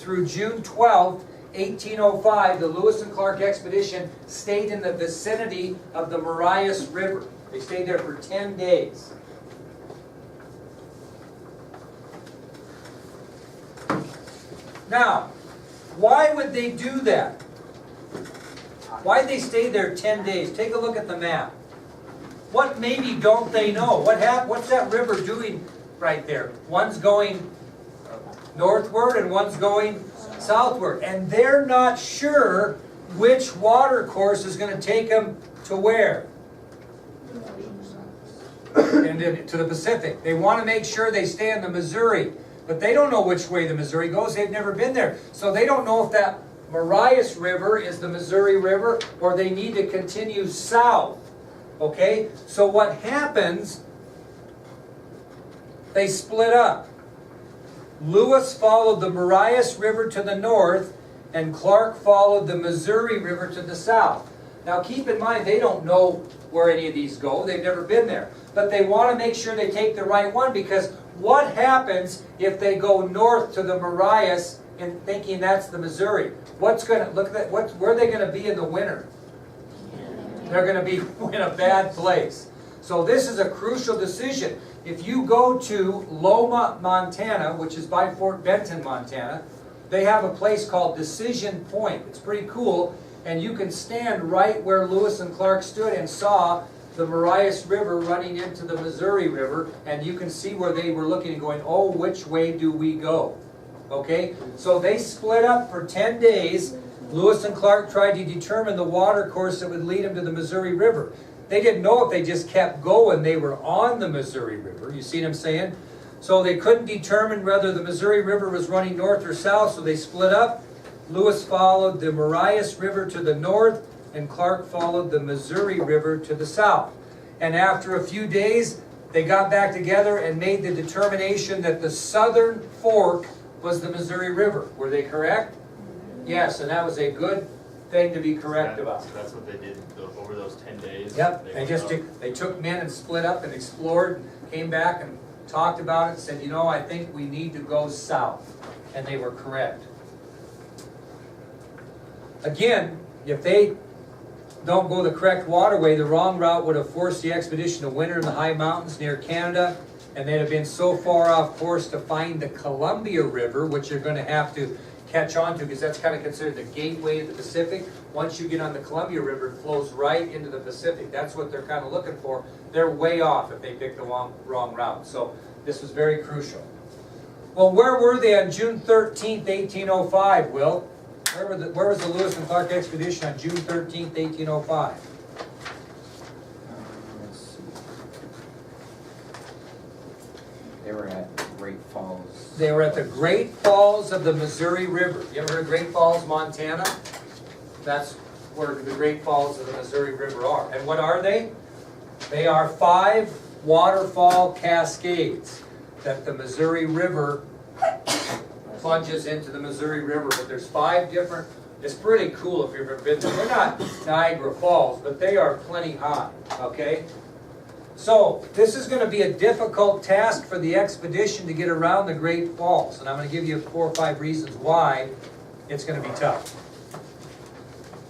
through June 12th, 1805, the Lewis and Clark expedition stayed in the vicinity of the Marias River. They stayed there for 10 days. Now, why would they do that? Why did they stay there 10 days? Take a look at the map. What maybe don't they know? What's that river doing right there? One's going northward and one's going southward. And they're not sure which water course is going to take them to where? And then to the Pacific. They want to make sure they stay in the Missouri. But they don't know which way the Missouri goes. They've never been there. So they don't know if that Marias River is the Missouri River or they need to continue south. Okay? So what happens, they split up. Lewis followed the Marias River to the north and Clark followed the Missouri River to the south. Now keep in mind, they don't know where any of these go. They've never been there. But they want to make sure they take the right one, because what happens if they go north to the Marias and thinking that's the Missouri? What's going to look at that? Where are they going to be in the winter? They're going to be in a bad place. So this is a crucial decision. If you go to Loma, Montana, which is by Fort Benton, Montana, they have a place called Decision Point. It's pretty cool, and you can stand right where Lewis and Clark stood and saw the Marias River running into the Missouri River, and you can see where they were looking and going, oh, which way do we go? Okay, so they split up for 10 days. Lewis and Clark tried to determine the water course that would lead them to the Missouri River. They didn't know if they just kept going, they were on the Missouri River. You see what I'm saying? So they couldn't determine whether the Missouri River was running north or south, so they split up. Lewis followed the Marias River to the north, and Clark followed the Missouri River to the south. And after a few days, they got back together and made the determination that the southern fork was the Missouri River. Were they correct? Yes, and that was a good thing to be correct about. So that's what they did over those 10 days? Yep, they took men and split up and explored, and came back and talked about it and said, you know, I think we need to go south. And they were correct. Again, if they don't go the correct waterway, the wrong route would have forced the expedition to winter in the high mountains near Canada, and they'd have been so far off course to find the Columbia River, which you're going to have to catch on to, because that's kind of considered the gateway of the Pacific. Once you get on the Columbia River, it flows right into the Pacific. That's what they're kind of looking for. They're way off if they pick the wrong route. So this was very crucial. Well, where were they on June 13th, 1805, Will? Where was the Lewis and Clark expedition on June 13th, 1805? Let's see. They were at Great Falls. They were at the Great Falls of the Missouri River. You ever heard of Great Falls, Montana? That's where the Great Falls of the Missouri River are. And what are they? They are 5 waterfall cascades that the Missouri River plunges into the Missouri River. But there's 5 different, it's pretty cool if you've ever been there. They're not Niagara Falls, but they are plenty high, okay? So this is going to be a difficult task for the expedition to get around the Great Falls. And I'm going to give you 4 or 5 reasons why it's going to be tough.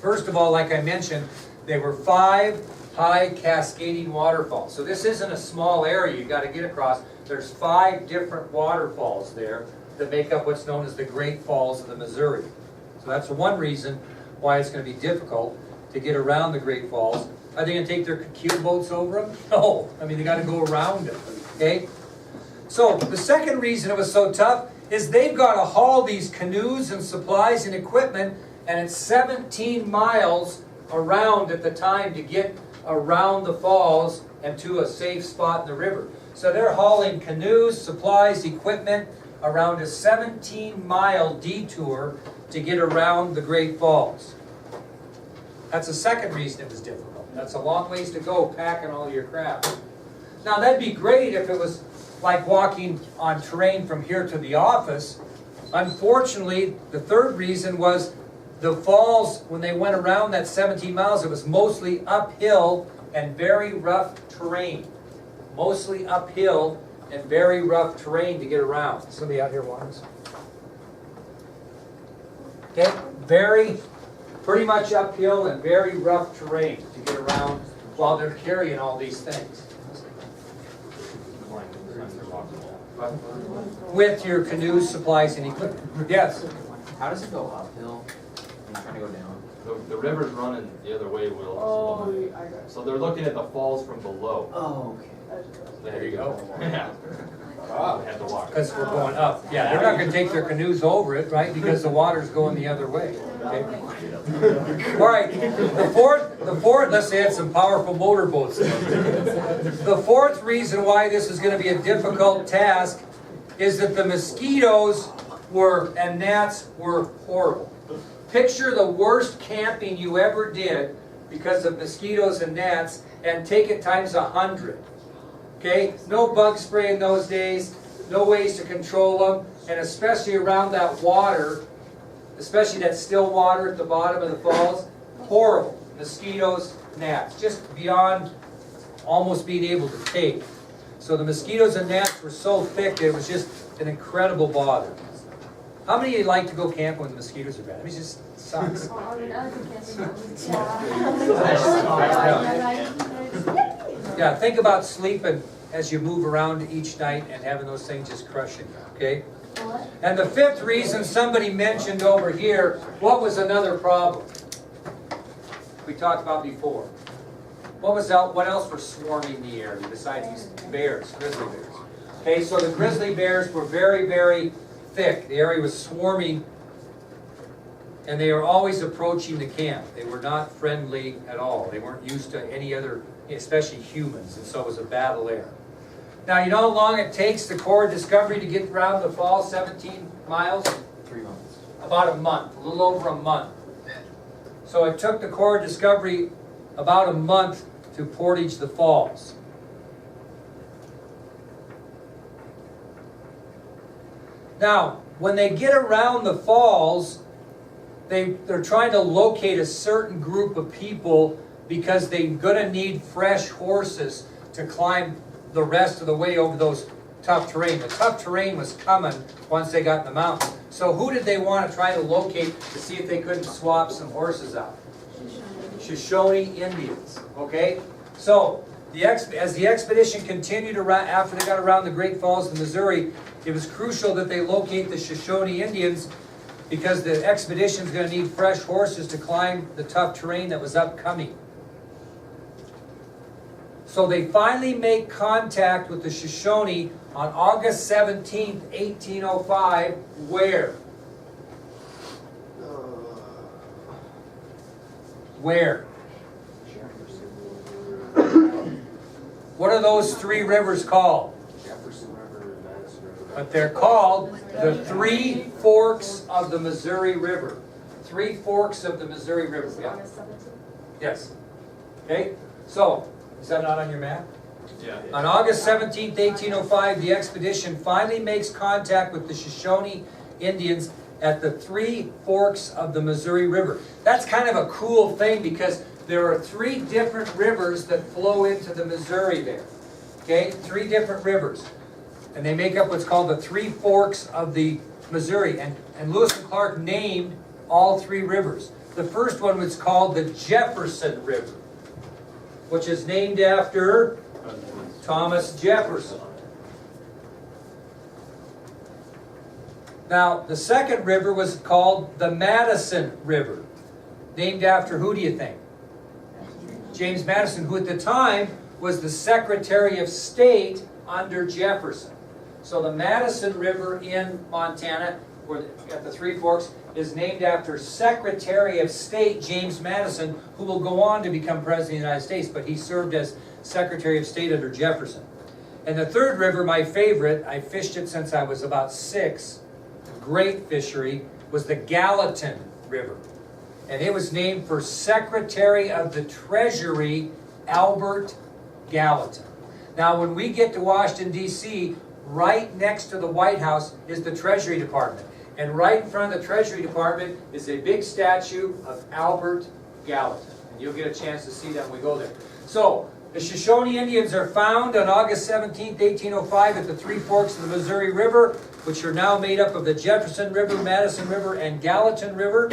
First of all, like I mentioned, they were 5 high cascading waterfalls. So this isn't a small area you've got to get across. There's 5 different waterfalls there that make up what's known as the Great Falls of the Missouri. So that's one reason why it's going to be difficult to get around the Great Falls. Are they going to take their keel boats over them? No. I mean, they got to go around them. Okay? So the second reason it was so tough is they've got to haul these canoes and supplies and equipment, and it's 17 miles around at the time to get around the falls and to a safe spot in the river. So they're hauling canoes, supplies, equipment around a 17-mile detour to get around the Great Falls. That's the second reason it was difficult. That's a long ways to go packing all your crap. Now that'd be great if it was like walking on terrain from here to the office. Unfortunately, the third reason was the falls, when they went around that 17 miles, it was mostly uphill and very rough terrain. Mostly uphill and very rough terrain to get around. Somebody out here wants? Okay, pretty much uphill and very rough terrain to get around while they're carrying all these things. With your canoes, supplies, and equipment. Yes? How does it go uphill when you're trying to go down? The river's running the other way, Will. Oh, I got it. So they're looking at the falls from below. Oh, okay. There you go. Yeah. They have to walk. Because we're going up. Yeah, they're not gonna take their canoes over it, right? Because the water's going the other way. Okay? All right, the fourth, let's say it's some powerful motorboats. The fourth reason why this is gonna be a difficult task is that the mosquitoes and gnats were horrible. Picture the worst camping you ever did because of mosquitoes and gnats, and take it times 100. Okay, no bug spray in those days, no ways to control them, and especially around that water, especially that still water at the bottom of the falls, horrible. Mosquitoes, gnats, just beyond almost being able to take. So the mosquitoes and gnats were so thick that it was just an incredible bother. How many of you like to go camping when the mosquitoes are bad? I mean, it just sucks. Yeah, think about sleeping as you move around each night and having those things just crushing you, okay? And the fifth reason somebody mentioned over here, what was another problem we talked about before? What else were swarming the area besides these bears, grizzly bears? Okay, so the grizzly bears were very, very thick. The area was swarming, and they were always approaching the camp. They were not friendly at all. They weren't used to any other, especially humans, and so it was a battle there. Now, you know how long it takes the Corps of Discovery to get around the fall, 17 miles? 3 months. About a month, a little over a month. So it took the Corps of Discovery about a month to portage the falls. Now, when they get around the falls, they're trying to locate a certain group of people because they're going to need fresh horses to climb the rest of the way over those tough terrain. The tough terrain was coming once they got in the mountain. So who did they want to try to locate to see if they couldn't swap some horses out? Shoshoni Indians, okay? So, as the expedition continued around, after they got around the Great Falls of Missouri, it was crucial that they locate the Shoshoni Indians because the expedition is going to need fresh horses to climb the tough terrain that was upcoming. So they finally make contact with the Shoshoni on August 17th, 1805, where? Where? What are those three rivers called? But they're called the Three Forks of the Missouri River. Three Forks of the Missouri River. Yeah. Yes. Okay. So, is that not on your map? Yeah. On August 17th, 1805, the expedition finally makes contact with the Shoshoni Indians at the Three Forks of the Missouri River. That's kind of a cool thing because there are three different rivers that flow into the Missouri there. Okay, three different rivers. And they make up what's called the Three Forks of the Missouri. And Lewis and Clark named all three rivers. The first one was called the Jefferson River, which is named after Thomas Jefferson. Now, the second river was called the Madison River, named after who do you think? James Madison, who at the time was the Secretary of State under Jefferson. So the Madison River in Montana, at the Three Forks, is named after Secretary of State James Madison, who will go on to become President of the United States, but he served as Secretary of State under Jefferson. And the third river, my favorite, I fished it since I was about 6, great fishery, was the Gallatin River. And it was named for Secretary of the Treasury, Albert Gallatin. Now, when we get to Washington, D.C., right next to the White House is the Treasury Department. And right in front of the Treasury Department is a big statue of Albert Gallatin. And you'll get a chance to see that when we go there. So, the Shoshoni Indians are found on August 17th, 1805 at the Three Forks of the Missouri River. which are now made up of the Jefferson River, Madison River, and Gallatin River.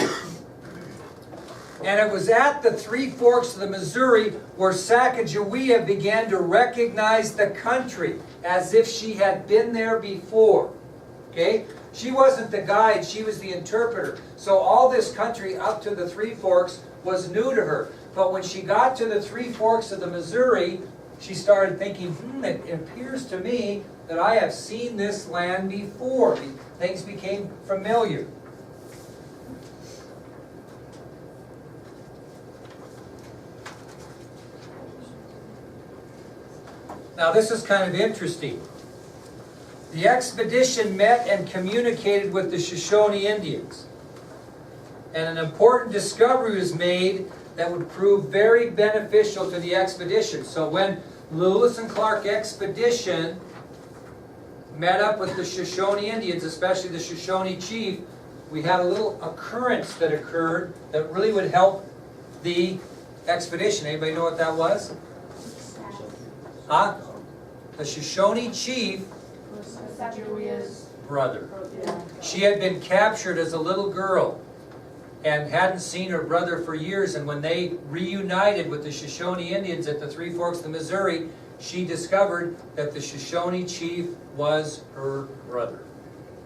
And it was at the Three Forks of the Missouri where Sacagawea began to recognize the country as if she had been there before. Okay? She wasn't the guide, she was the interpreter. So all this country up to the Three Forks was new to her. But when she got to the Three Forks of the Missouri, she started thinking, it appears to me that I have seen this land before. Things became familiar. Now this is kind of interesting. The expedition met and communicated with the Shoshoni Indians. And an important discovery was made that would prove very beneficial to the expedition. So when Lewis and Clark expedition met up with the Shoshoni Indians, especially the Shoshoni chief, we had a little occurrence that occurred that really would help the expedition. Anybody know what that was? Huh? The Shoshoni chief brother. She had been captured as a little girl and hadn't seen her brother for years, and when they reunited with the Shoshoni Indians at the Three Forks of the Missouri, she discovered that the Shoshoni chief was her brother.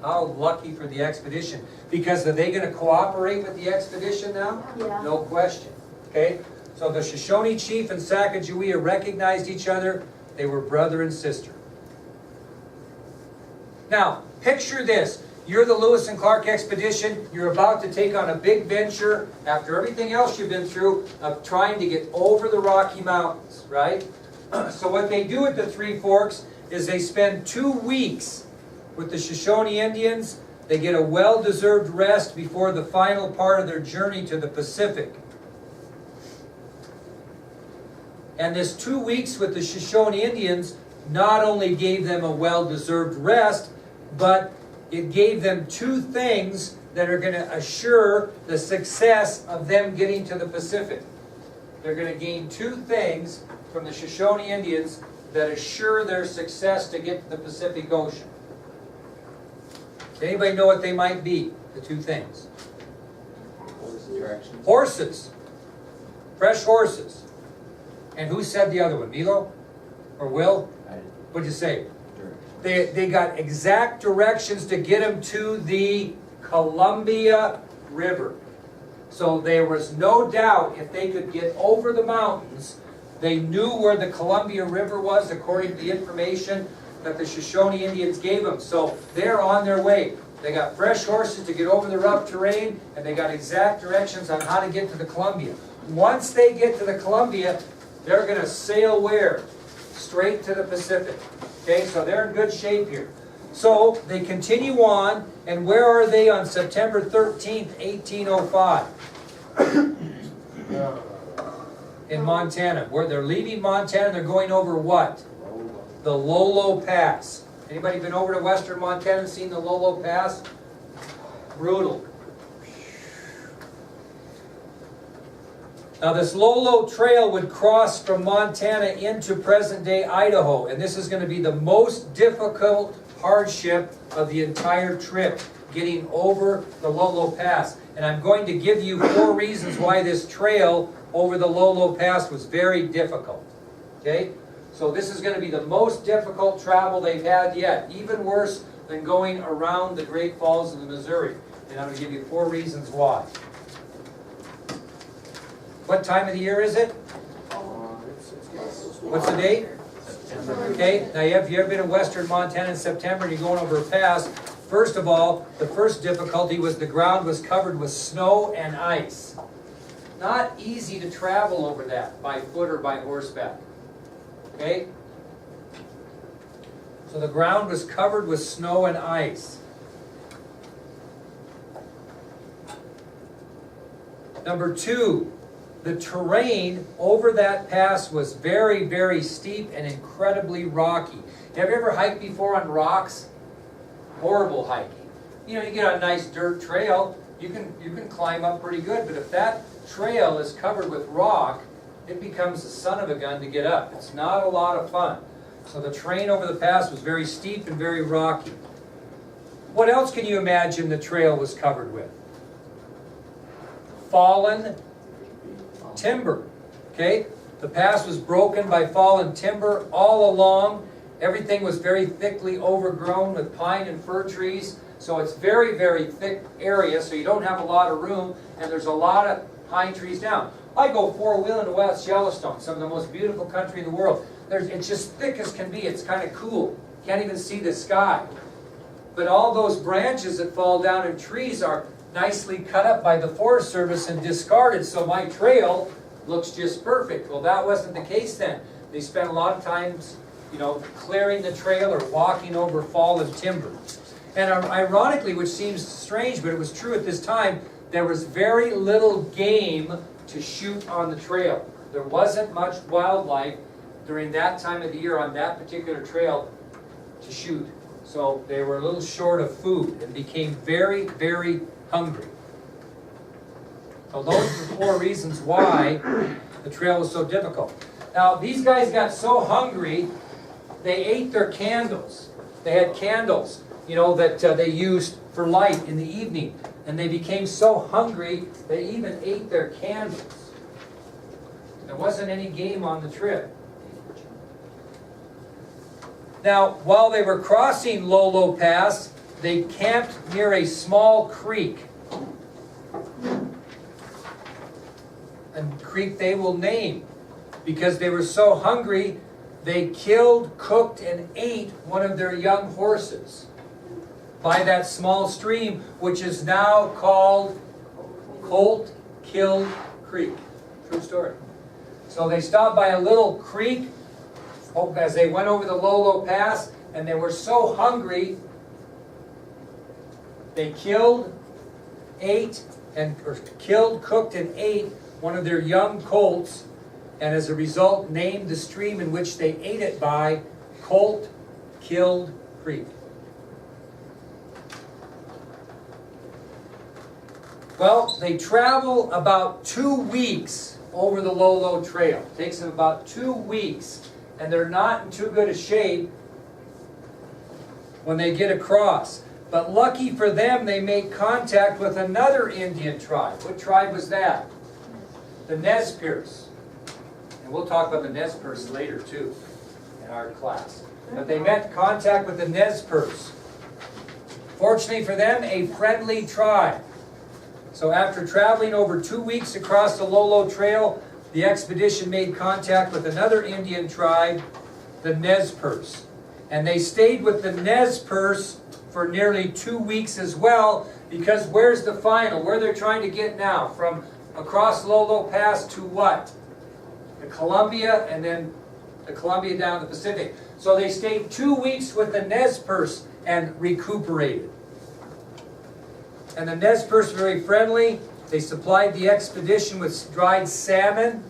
How lucky for the expedition. Because are they going to cooperate with the expedition now? Yeah. No question. Okay? So the Shoshoni chief and Sacagawea recognized each other. They were brother and sister. Now, picture this. You're the Lewis and Clark expedition. You're about to take on a big venture after everything else you've been through of trying to get over the Rocky Mountains, right? So what they do at the Three Forks is they spend 2 weeks with the Shoshoni Indians. They get a well-deserved rest before the final part of their journey to the Pacific. And this 2 weeks with the Shoshoni Indians not only gave them a well-deserved rest, but it gave them 2 things that are going to assure the success of them getting to the Pacific. They're going to gain 2 things from the Shoshoni Indians that assure their success to get to the Pacific Ocean. Does anybody know what they might be, the 2 things? Directions. Horses. Fresh horses. And who said the other one? Milo? Or Will? What'd you say? They got exact directions to get them to the Columbia River. So there was no doubt if they could get over the mountains, they knew where the Columbia River was according to the information that the Shoshoni Indians gave them. So they're on their way. They got fresh horses to get over the rough terrain, and they got exact directions on how to get to the Columbia. Once they get to the Columbia, they're going to sail where? Straight to the Pacific. Okay, so they're in good shape here. So they continue on, and where are they on September 13th, 1805? In Montana. Where they're leaving Montana, they're going over what? The Lolo Pass. Anybody been over to western Montana and seen the Lolo Pass? Brutal. Now this Lolo Trail would cross from Montana into present-day Idaho, and this is going to be the most difficult hardship of the entire trip, getting over the Lolo Pass. And I'm going to give you 4 reasons why this trail over the Lolo Pass was very difficult. Okay? So this is going to be the most difficult travel they've had yet, even worse than going around the Great Falls of the Missouri. And I'm going to give you 4 reasons why. What time of the year is it? What's the date? Okay, now if you ever been in western Montana in September and you're going over a pass, first of all, the first difficulty was the ground was covered with snow and ice. Not easy to travel over that by foot or by horseback. Okay? So the ground was covered with snow and ice. Number 2, the terrain over that pass was very, very steep and incredibly rocky. Have you ever hiked before on rocks? Horrible hiking. You know, you get on a nice dirt trail, you can climb up pretty good, but if that trail is covered with rock, it becomes a son of a gun to get up. It's not a lot of fun. So the terrain over the pass was very steep and very rocky. What else can you imagine the trail was covered with? Fallen timber, okay? The pass was broken by fallen timber all along. Everything was very thickly overgrown with pine and fir trees. So it's very, very thick area, so you don't have a lot of room, and there's a lot of pine trees down. I go four-wheeling to West Yellowstone, some of the most beautiful country in the world. It's just thick as can be. It's kind of cool. Can't even see the sky. But all those branches that fall down in trees are nicely cut up by the Forest Service and discarded, so my trail looks just perfect. Well, that wasn't the case then. They spent a lot of times, clearing the trail or walking over fallen timber. And ironically, which seems strange, but it was true at this time, there was very little game to shoot on the trail. There wasn't much wildlife during that time of the year on that particular trail to shoot. So they were a little short of food and became very, very hungry. So those are the 4 reasons why the trail was so difficult. Now, these guys got so hungry, they ate their candles. They had candles, that they used for light in the evening. And they became so hungry, they even ate their candles. There wasn't any game on the trip. Now, while they were crossing Lolo Pass, they camped near a small creek. A creek they will name, because they were so hungry, they killed, cooked, and ate one of their young horses by that small stream, which is now called Colt Killed Creek. True story. So they stopped by a little creek as they went over the Lolo Pass, and they were so hungry, they killed, cooked, and ate one of their young colts, and as a result named the stream in which they ate it by Colt Killed Creek. Well, they travel about 2 weeks over the Lolo Trail. It takes them about 2 weeks, and they're not in too good a shape when they get across. But lucky for them, they make contact with another Indian tribe. What tribe was that? The Nez Perce. And we'll talk about the Nez Perce later too in our class. But they met contact with the Nez Perce. Fortunately for them, a friendly tribe. So after traveling over 2 weeks across the Lolo Trail, the expedition made contact with another Indian tribe, the Nez Perce. And they stayed with the Nez Perce for nearly 2 weeks as well, because where's the final? Where they're trying to get now? From across Lolo Pass to what? The Columbia, and then the Columbia down the Pacific. So they stayed 2 weeks with the Nez Perce and recuperated. And the Nez Perce were very friendly. They supplied the expedition with dried salmon.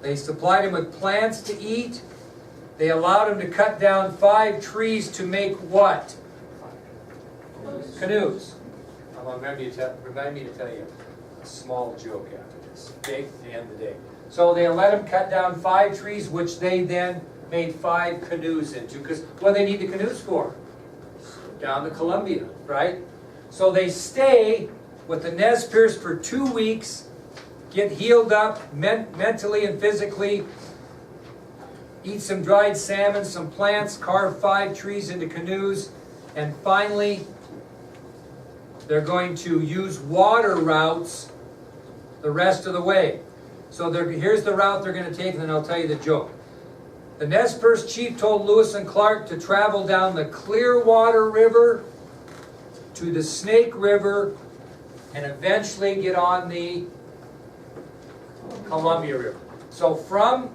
They supplied them with plants to eat. They allowed them to cut down 5 trees to make what? Canoes. Remind me to tell you a small joke after this, okay, to end the day. So they let them cut down 5 trees, which they then made 5 canoes into. Because what do they need the canoes for? Down the Columbia, right? So they stay with the Nez Perce for 2 weeks, get healed up mentally and physically, eat some dried salmon, some plants, carve 5 trees into canoes, and finally they're going to use water routes the rest of the way. So here's the route they're going to take, and then I'll tell you the joke. The Nez Perce chief told Lewis and Clark to travel down the Clearwater River to the Snake River and eventually get on the Columbia River. So from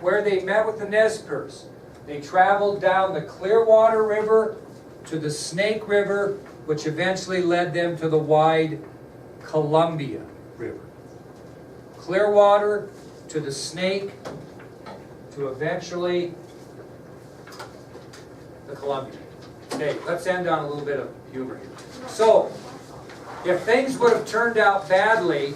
where they met with the Nez Perce, they traveled down the Clearwater River to the Snake River, which eventually led them to the wide Columbia River. Clearwater to the Snake to eventually the Columbia. Okay, let's end on a little bit of humor here. So, if things would have turned out badly,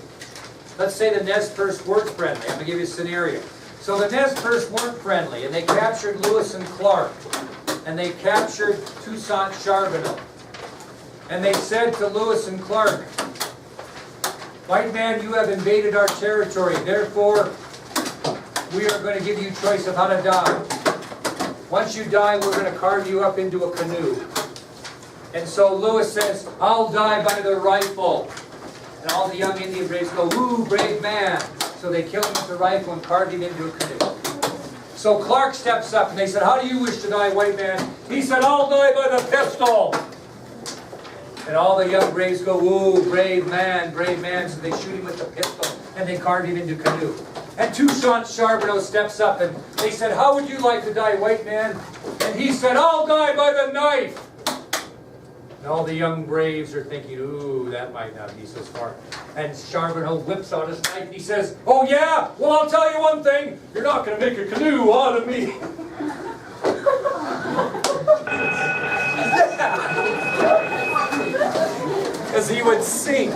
let's say the Nez Perce weren't friendly. I'm going to give you a scenario. So the Nez Perce weren't friendly, and they captured Lewis and Clark, and they captured Toussaint Charbonneau. And they said to Lewis and Clark, "White man, you have invaded our territory. Therefore, we are going to give you choice of how to die. Once you die, we're going to carve you up into a canoe." And so Lewis says, "I'll die by the rifle." And all the young Indian braves go, "Ooh, brave man." So they kill him with the rifle and carve him into a canoe. So Clark steps up and they said, "How do you wish to die, white man?" He said, "I'll die by the pistol." And all the young braves go, "Ooh, brave man, brave man." So they shoot him with the pistol and they carve him into a canoe. And Toussaint Charbonneau steps up and they said, "How would you like to die, white man?" And he said, "I'll die by the knife." And all the young braves are thinking, "Ooh, that might not be so smart." And Charbonneau whips out his knife and he says, "Oh yeah? Well, I'll tell you one thing. You're not going to make a canoe out of me." Because he would sink.